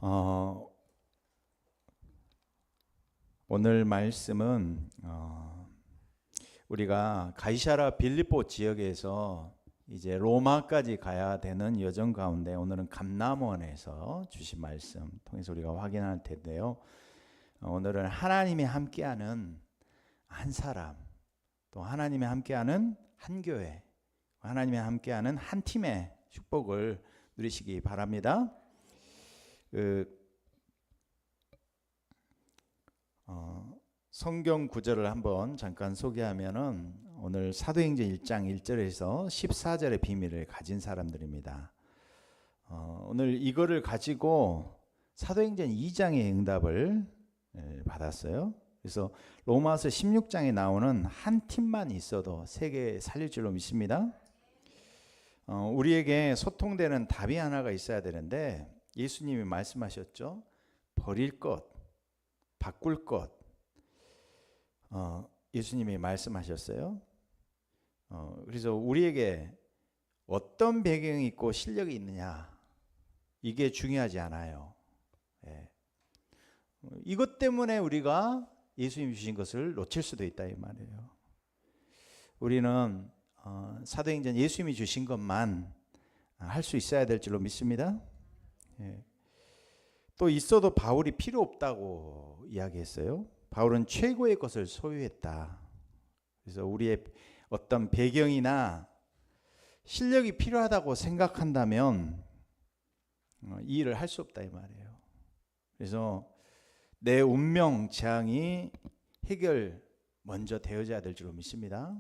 어, 오늘 말씀은 우리가 가이사라 빌립보 지역에서 이제 로마까지 가야 되는 여정 가운데 오늘은 감람원에서 주신 말씀 통해서 우리가 확인할 텐데요. 오늘은 하나님이 함께하는 한 사람, 또 하나님이 함께하는 한 교회, 하나님이 함께하는 한 팀의 축복을 누리시기 바랍니다. 성경 구절을 한번 잠깐 소개하면은 오늘 사도행전 1장 1절에서 14절의 비밀을 가진 사람들입니다. 오늘 이거를 가지고 사도행전 2장의 응답을 받았어요. 그래서 로마서 16장에 나오는 한 팀만 있어도 세계 살릴 줄로 믿습니다. 우리에게 소통되는 답이 하나가 있어야 되는데 예수님이 말씀하셨죠. 버릴 것, 바꿀 것. 예수님이 말씀하셨어요. 그래서 우리에게 어떤 배경이 있고 실력이 있느냐, 이게 중요하지 않아요. 이것 때문에 우리가 예수님이 주신 것을 놓칠 수도 있다 이 말이에요. 우리는 사도행전 예수님이 주신 것만 할 수 있어야 될 줄로 믿습니다. 또 있어도 바울이 필요 없다고 이야기했어요. 바울은 최고의 것을 소유했다. 그래서 우리의 어떤 배경이나 실력이 필요하다고 생각한다면 이 일을 할 수 없다 이 말이에요. 그래서 내 운명 재앙이 해결 먼저 되어져야 될 줄로 믿습니다.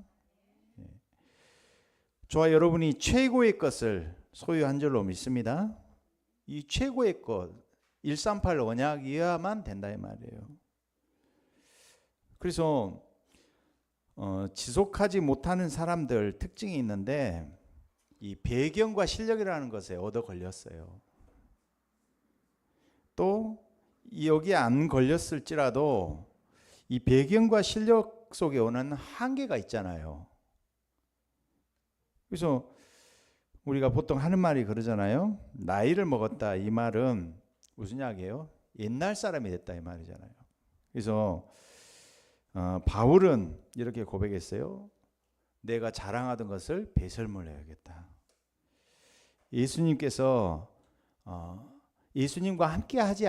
저와 여러분이 최고의 것을 소유한 줄로 믿습니다. 이 최고의 것 138 언약이어야만 된다 이 말이에요. 그래서 지속하지 못하는 사람들 특징이 있는데 이 배경과 실력이라는 것에 얻어 걸렸어요. 또 여기에 안 걸렸을지라도 이 배경과 실력 속에 오는 한계가 있잖아요. 그래서 우리가 보통 하는 말이 그러잖아요. 나이를 먹었다. 이 말은 무슨 이야기예요? 옛날 사람이 됐다 이 말이잖아요. 그래서 바울은 이렇게 고백했어요. 내가 자랑하던 것을 배설물 해야겠다. 예수님께서 예수님과 함께 하지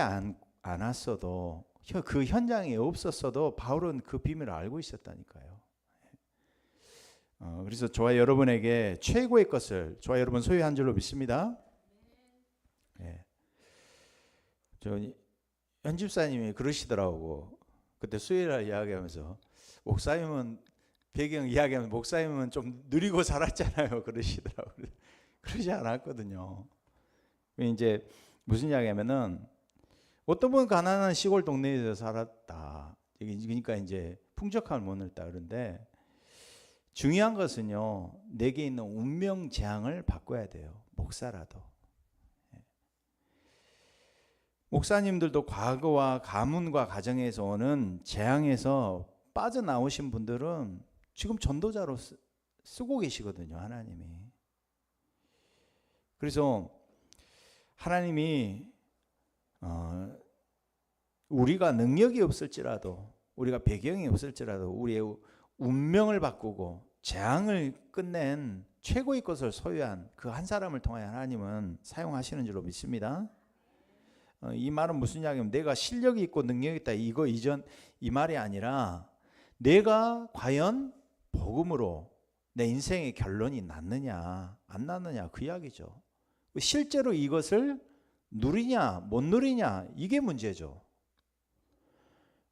않았어도 그 현장에 없었어도 바울은 그 비밀을 알고 있었다니까요. 그래서 저와 여러분에게 최고의 것을 저와 여러분 소유한 줄로 믿습니다. 저 연집사님이 그러시더라고. 그때 수요일날 이야기하면서 목사님은 배경 이야기하면 목사님은 좀 누리고 살았잖아요. 그러시더라고요. 그러지 않았거든요. 이제 무슨 이야기하면은 어떤 분은 가난한 시골 동네에서 살았다. 그러니까 이제 풍족함을 못 누렸다 그런데 중요한 것은요. 내게 있는 운명 재앙을 바꿔야 돼요. 목사라도. 목사님들도 과거와 가문과 가정에서 오는 재앙에서 빠져나오신 분들은 지금 전도자로 쓰고 계시거든요. 하나님이. 그래서 하나님이 우리가 능력이 없을지라도 우리가 배경이 없을지라도 우리의 운명을 바꾸고 재앙을 끝낸 최고의 것을 소유한 그 한 사람을 통하여 하나님은 사용하시는 줄로 믿습니다. 이 말은 무슨 이야기냐면 내가 실력이 있고 능력이 있다 이거 이전 이 말이 아니라 내가 과연 복음으로 내 인생의 결론이 났느냐 안 났느냐 그 이야기죠. 실제로 이것을 누리냐 못 누리냐 이게 문제죠.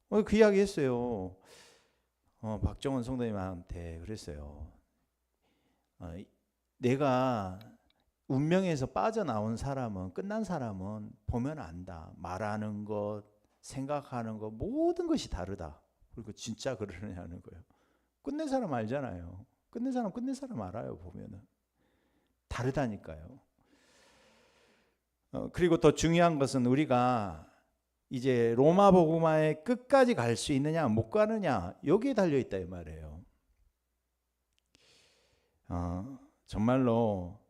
그 이야기 했어요. 박정원 성도님한테 그랬어요. 내가 운명에서 빠져나온 사람은 끝난 사람은 보면 안다. 말하는 것, 생각하는 것 모든 것이 다르다. 그리고 진짜 그러냐는 거예요. 끝낸 사람 알잖아요. 끝낸 사람 알아요. 보면은 다르다니까요. 그리고 더 중요한 것은 우리가 이제 로마 복음화의 끝까지 갈 수 있느냐 못 가느냐 여기에 달려 있다 이 말이에요. 정말로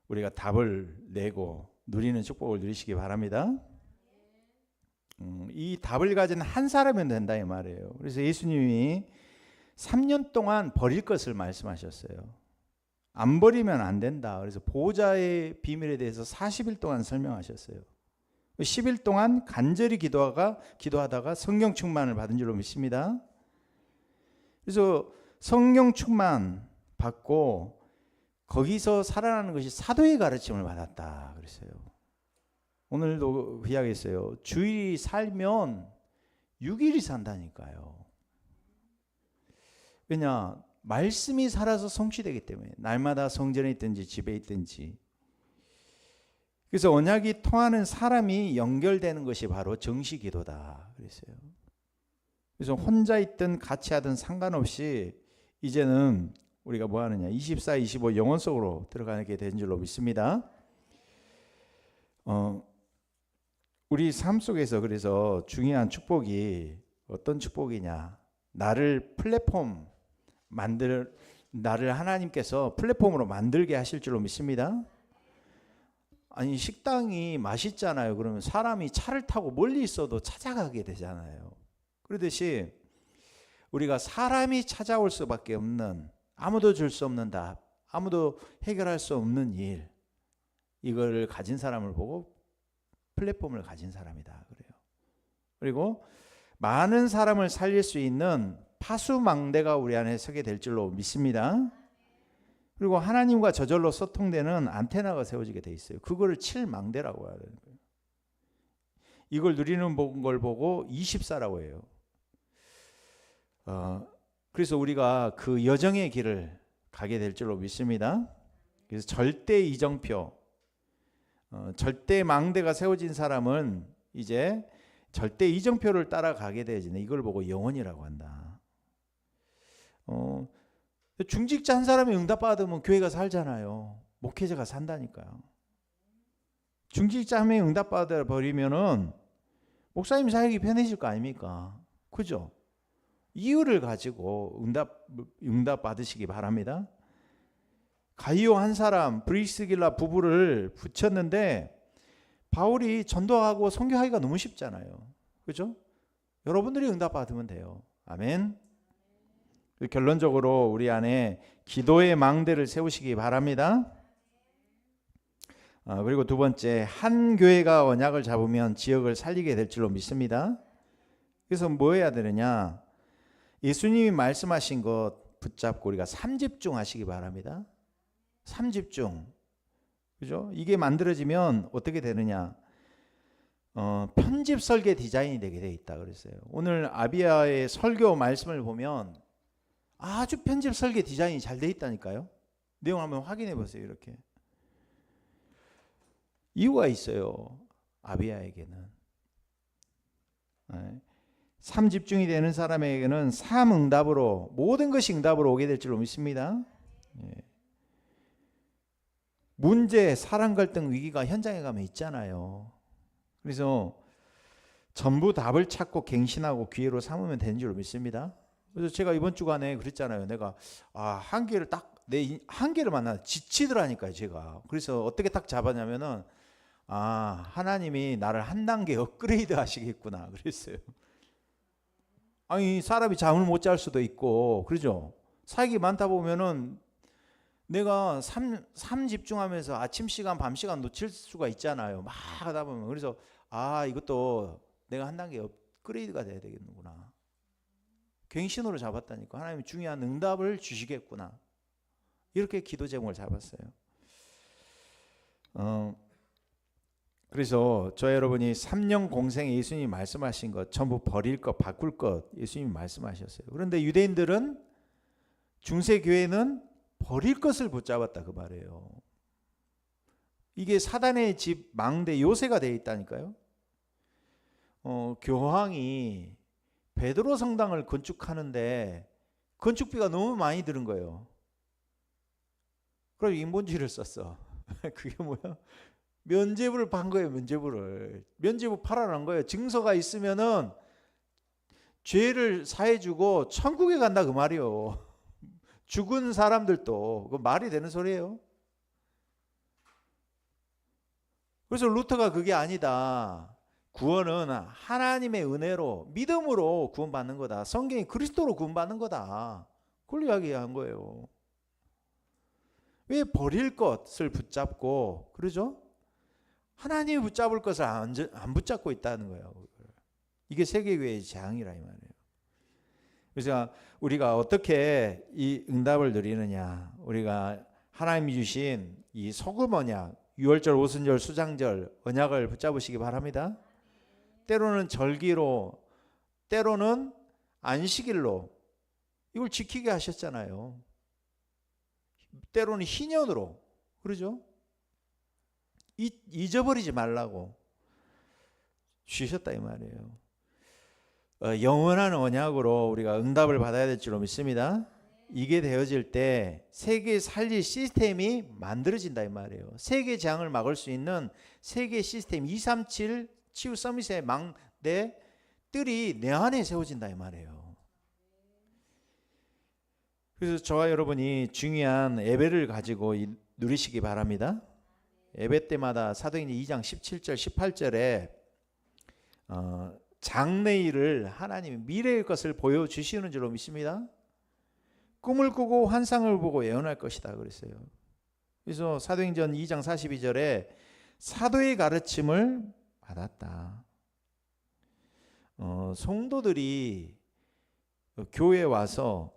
우리가 답을 내고 누리는 축복을 누리시기 바랍니다. 이 답을 가진 한 사람이면 된다 이 말이에요. 그래서 예수님이 3년 동안 버릴 것을 말씀하셨어요. 안 버리면 안 된다. 그래서 보호자의 비밀에 대해서 40일 동안 설명하셨어요. 10일 동안 간절히 기도하다가 성령 충만을 받은 줄로 믿습니다. 그래서 성령 충만 받고 거기서 살아나는 것이 사도의 가르침을 받았다 그랬어요. 오늘도 그 이야기했어요. 주일이 살면 6일이 산다니까요. 왜냐? 말씀이 살아서 성취되기 때문에 날마다 성전에 있든지 집에 있든지. 그래서 언약이 통하는 사람이 연결되는 것이 바로 정시기도다 그랬어요. 그래서 혼자 있든 같이 하든 상관없이 이제는 우리가 뭐 하느냐 24, 25 영혼 속으로 들어가게 된 줄로 믿습니다. 우리 삶 속에서 그래서 중요한 축복이 어떤 축복이냐, 나를 하나님께서 플랫폼으로 만들게 하실 줄로 믿습니다. 아니 식당이 맛있잖아요. 그러면 사람이 차를 타고 멀리 있어도 찾아가게 되잖아요. 그러듯이 우리가 사람이 찾아올 수밖에 없는, 아무도 줄 수 없는 답, 아무도 해결할 수 없는 일, 이거를 가진 사람을 보고 플랫폼을 가진 사람이다 그래요. 그리고 많은 사람을 살릴 수 있는 파수망대가 우리 안에 서게 될 줄로 믿습니다. 그리고 하나님과 저절로 소통되는 안테나가 세워지게 돼 있어요. 그거를 칠망대라고 해야 되는 거예요. 이걸 누리는 걸 보고 24라고 해요. 그래서 우리가 그 여정의 길을 가게 될 줄로 믿습니다. 그래서 절대 이정표, 절대 망대가 세워진 사람은 이제 절대 이정표를 따라가게 되지네. 이걸 보고 영혼이라고 한다. 중직자 한 사람이 응답받으면 교회가 살잖아요. 목회자가 산다니까요. 중직자 한 명이 응답받아 버리면은 목사님 사역이 편해질 거 아닙니까? 그죠? 이유를 가지고 응답 받으시기 바랍니다. 가이오 한 사람, 브리스길라 부부를 붙였는데 바울이 전도하고 선교하기가 너무 쉽잖아요. 그죠? 여러분들이 응답 받으면 돼요. 아멘. 결론적으로 우리 안에 기도의 망대를 세우시기 바랍니다. 그리고 두 번째, 한 교회가 언약을 잡으면 지역을 살리게 될 줄로 믿습니다. 그래서 뭐 해야 되느냐? 예수님이 말씀하신 것 붙잡고 우리가 3집중하시기 바랍니다. 3집중. 그죠? 이게 만들어지면 어떻게 되느냐? 편집 설계 디자인이 되게 돼 있다 그랬어요. 오늘 아비아의 설교 말씀을 보면 아주 편집 설계 디자인이 잘 돼 있다니까요. 내용 한번 확인해 보세요. 이렇게 이유가 있어요. 아비아에게는 3집중이 되는 사람에게는 3응답으로 모든 것이 응답으로 오게 될 줄로 믿습니다. 문제, 사랑, 갈등, 위기가 현장에 가면 있잖아요. 그래서 전부 답을 찾고 갱신하고 기회로 삼으면 되는 줄로 믿습니다. 그래서 제가 이번 주간에 그랬잖아요. 내가 한계를 내 한계를 만나 지치더라니까요. 제가. 그래서 어떻게 딱 잡았냐면은 하나님이 나를 한 단계 업그레이드 하시겠구나 그랬어요. 아니 사람이 잠을 못 잘 수도 있고 그러죠. 사역이 많다 보면은 내가 3 집중하면서 아침 시간 밤 시간 놓칠 수가 있잖아요. 막 하다 보면. 그래서 이것도 내가 한 단계 업그레이드가 돼야 되겠구나. 갱신으로 잡았다니까. 하나님이 중요한 응답을 주시겠구나. 이렇게 기도 제목을 잡았어요. 그래서 저 여러분이 3년 공생에 예수님이 말씀하신 것 전부 버릴 것 바꿀 것 예수님이 말씀하셨어요. 그런데 유대인들은 중세교회는 버릴 것을 붙잡았다 그 말이에요. 이게 사단의 집 망대 요새가 되어 있다니까요. 교황이 베드로 성당을 건축하는데 건축비가 너무 많이 드는 거예요. 그래서 인본주의를 썼어. 그게 뭐야? 면죄부를 판 거예요. 면죄부 팔아난 거예요. 증서가 있으면은 죄를 사해주고 천국에 간다 그 말이요. 죽은 사람들도 그 말이 되는 소리예요. 그래서 루터가 그게 아니다. 구원은 하나님의 은혜로 믿음으로 구원받는 거다. 성경이 그리스도로 구원받는 거다. 그걸 이야기한 거예요. 왜 버릴 것을 붙잡고 그러죠? 하나님이 붙잡을 것을 안 붙잡고 있다는 거예요. 이게 세계교회의 재앙이라 이 말이에요. 그래서 우리가 어떻게 이 응답을 누리느냐. 우리가 하나님이 주신 이 소금 언약, 유월절, 오순절, 수장절 언약을 붙잡으시기 바랍니다. 때로는 절기로, 때로는 안식일로 이걸 지키게 하셨잖아요. 때로는 희년으로, 그러죠? 잊어버리지 말라고 주셨다 이 말이에요. 영원한 언약으로 우리가 응답을 받아야 될 줄로 믿습니다. 이게 되어질 때 세계 살릴 시스템이 만들어진다 이 말이에요. 세계 재앙을 막을 수 있는 세계 시스템 237 치유 서밋의 망대 뜰이 내 안에 세워진다 이 말이에요. 그래서 저와 여러분이 중요한 예배를 가지고 누리시기 바랍니다. 예배 때마다 사도행전 2장 17절 18절에 장래일을 하나님이 미래의 것을 보여주시는 줄로 믿습니다. 꿈을 꾸고 환상을 보고 예언할 것이다 그랬어요. 그래서 사도행전 2장 42절에 사도의 가르침을 받았다. 성도들이 교회에 와서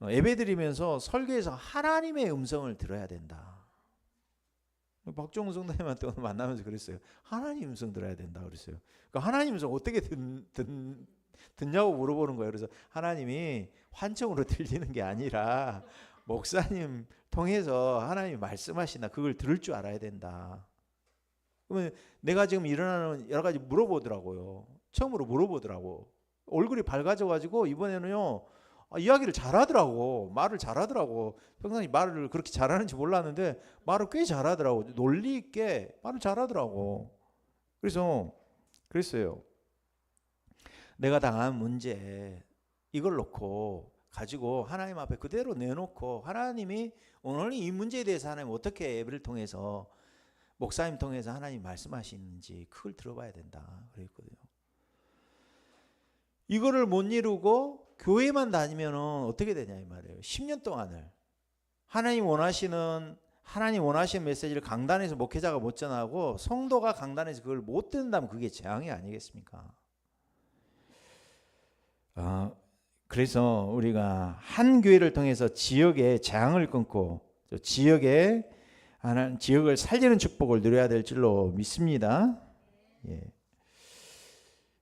예배드리면서 설교에서 하나님의 음성을 들어야 된다. 박종훈 성도님한테 오늘 만나면서 그랬어요. 하나님 음성 들어야 된다 그랬어요. 그러니까 하나님 음성 어떻게 듣냐고 물어보는 거예요. 그래서 하나님이 환청으로 들리는 게 아니라 목사님 통해서 하나님이 말씀하신다. 그걸 들을 줄 알아야 된다. 그러면 내가 지금 일어나는 여러 가지 물어보더라고요. 처음으로 물어보더라고. 얼굴이 밝아져가지고 이번에는요 이야기를 잘하더라고. 말을 잘하더라고. 평상시 말을 그렇게 잘하는지 몰랐는데 말을 꽤 잘하더라고. 논리 있게 말을 잘하더라고. 그래서 그랬어요. 내가 당한 문제 이걸 놓고 가지고 하나님 앞에 그대로 내놓고 하나님이 오늘 이 문제에 대해서 하나님 어떻게 예배를 통해서 목사님 통해서 하나님 말씀하시는지 그걸 들어봐야 된다 그랬거든요. 이거를 못 이루고 교회만 다니면 어떻게 되냐 이 말이에요. 10년 동안을 하나님 원하시는 메시지를 강단에서 목회자가 못 전하고 성도가 강단에서 그걸 못 듣는다면 그게 재앙이 아니겠습니까? 그래서 우리가 한 교회를 통해서 지역의 재앙을 끊고 지역을 살리는 축복을 누려야 될 줄로 믿습니다. 예.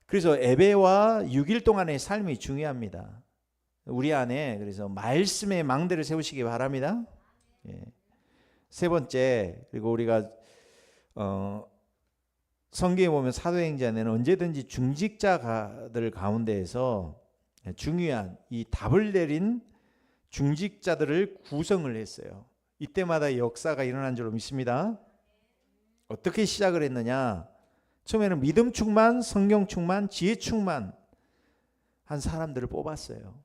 그래서 예배와 6일 동안의 삶이 중요합니다. 우리 안에 그래서 말씀의 망대를 세우시기 바랍니다. 예. 세 번째, 그리고 우리가 성경에 보면 사도행전에는 언제든지 중직자들 가운데에서 중요한 이 답을 내린 중직자들을 구성을 했어요. 이때마다 역사가 일어난 줄로 믿습니다. 어떻게 시작을 했느냐? 처음에는 믿음 충만, 성경 충만, 지혜 충만 한 사람들을 뽑았어요.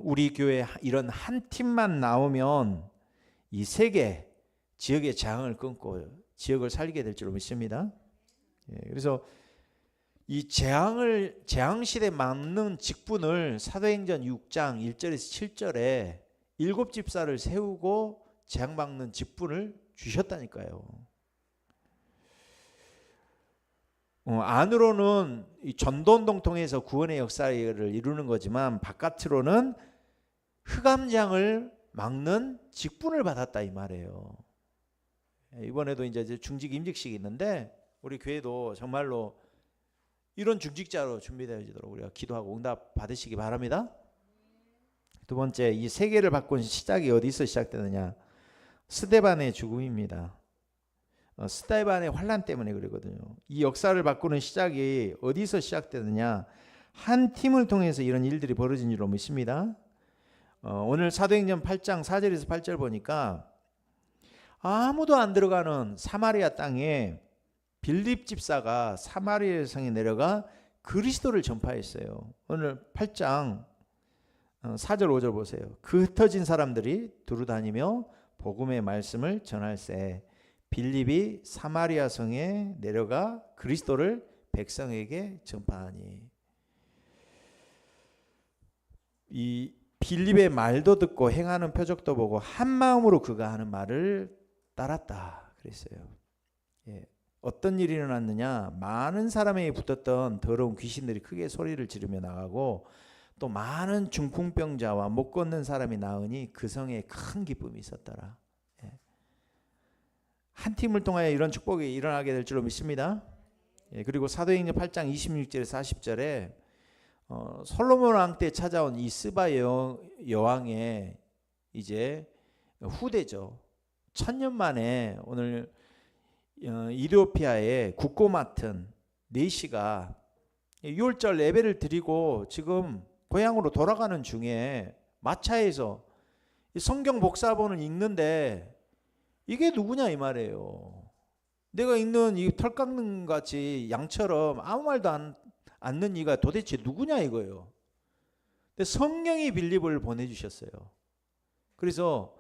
우리 교회 이런 한 팀만 나오면 이 세계 지역의 재앙을 끊고 지역을 살리게 될 줄로 믿습니다. 그래서 이 재앙 시대에 맞는 직분을 사도행전 6장 1절에서 7절에 7집사를 세우고 재앙 막는 직분을 주셨다니까요. 안으로는 이 전도운동 통해서 구원의 역사를 이루는 거지만 바깥으로는 흑암장을 막는 직분을 받았다 이 말이에요. 이번에도 이제 중직 임직식이 있는데 우리 교회도 정말로 이런 중직자로 준비되어지도록 우리가 기도하고 응답 받으시기 바랍니다. 두 번째, 이 세계를 바꾼 시작이 어디서 시작되느냐? 스데반의 죽음입니다. 스데반의 환란 때문에 그러거든요. 이 역사를 바꾸는 시작이 어디서 시작되느냐? 한 팀을 통해서 이런 일들이 벌어진 줄로 믿습니다. 오늘 사도행전 8장 4절에서 8절 보니까 아무도 안 들어가는 사마리아 땅에 빌립 집사가 사마리아 성에 내려가 그리스도를 전파했어요. 오늘 8장 4절 5절 보세요. 그 흩어진 사람들이 두루 다니며 복음의 말씀을 전할세 빌립이 사마리아 성에 내려가 그리스도를 백성에게 전파하니. 이 빌립의 말도 듣고 행하는 표적도 보고 한 마음으로 그가 하는 말을 따랐다 그랬어요. 예. 어떤 일이 일어났느냐? 많은 사람에게 붙었던 더러운 귀신들이 크게 소리를 지르며 나가고 또 많은 중풍병자와 못 걷는 사람이 나으니 그 성에 큰 기쁨이 있었더라. 예. 한 팀을 통하여 이런 축복이 일어나게 될 줄로 믿습니다. 예. 그리고 사도행전 8장 26절에 40절에 솔로몬 왕 때 찾아온 이 스바 여왕의 이제 후대죠. 1000년 만에 오늘 이디오피아의 국고 맡은 네시가 6월절 예배를 드리고 지금 고향으로 돌아가는 중에 마차에서 성경 복사본을 읽는데 이게 누구냐 이 말이에요. 내가 읽는 이 털 깎는 같이 양처럼 아무 말도 않는 이가 도대체 누구냐 이거예요. 근데 성령이 빌립을 보내주셨어요. 그래서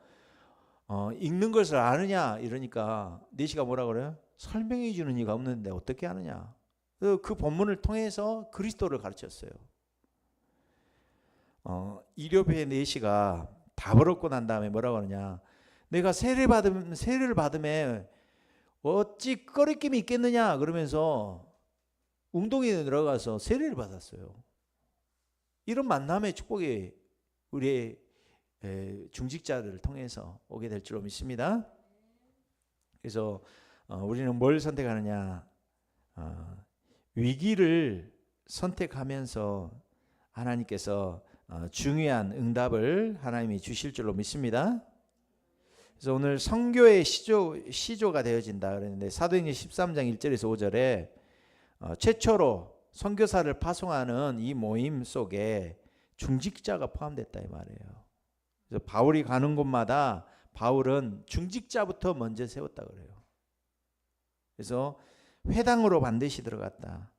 읽는 것을 아느냐 이러니까 네시가 뭐라 그래요? 설명해 주는 이가 없는데 어떻게 아느냐. 그 본문을 통해서 그리스도를 가르쳤어요. 이디오피아의 네시가 답을 얻고 난 다음에 뭐라고 하느냐. 내가 세례를 받음에 어찌 꺼리낌이 있겠느냐 그러면서 웅덩이에 들어가서 세례를 받았어요. 이런 만남의 축복이 우리의 중직자들을 통해서 오게 될 줄로 믿습니다. 그래서 우리는 뭘 선택하느냐? 위기를 선택하면서 하나님께서 중요한 응답을 하나님이 주실 줄로 믿습니다. 그래서 오늘 선교의 시조가 되어진다 그랬는데 사도행전 13장 1절에서 5절에 최초로 선교사를 파송하는 이 모임 속에 중직자가 포함됐다 이 말이에요. 그래서 바울이 가는 곳마다 바울은 중직자부터 먼저 세웠다 그래요. 그래서 회당으로 반드시 들어갔다.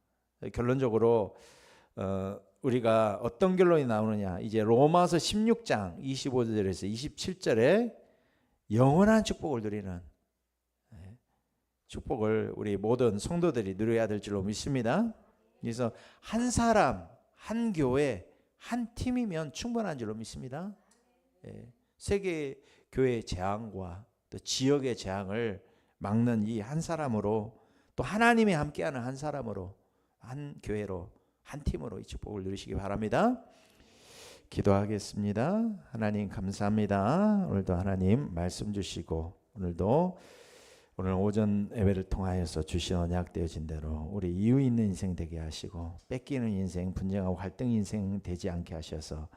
결론적으로 우리가 어떤 결론이 나오느냐? 이제 로마서 16장 25절에서 27절에 영원한 축복을 누리는 축복을 우리 모든 성도들이 누려야 될 줄로 믿습니다. 그래서 한 사람, 한 교회, 한 팀이면 충분한 줄로 믿습니다. 세계 교회의 재앙과 또 지역의 재앙을 막는 이 한 사람으로 또 하나님이 함께하는 한 사람으로 한 교회로 한 팀으로 이 축복을 누리시기 바랍니다. 기도하겠습니다. 하나님 감사합니다. 오늘도 하나님 말씀 주시고 오늘 오전 예배를 통하여서 주신 언약 되어진 대로 우리 이유 있는 인생 되게 하시고 뺏기는 인생, 분쟁하고 갈등 인생 되지 않게 하셔서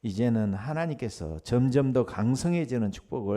이제는 하나님께서 점점 더 강성해지는 축복을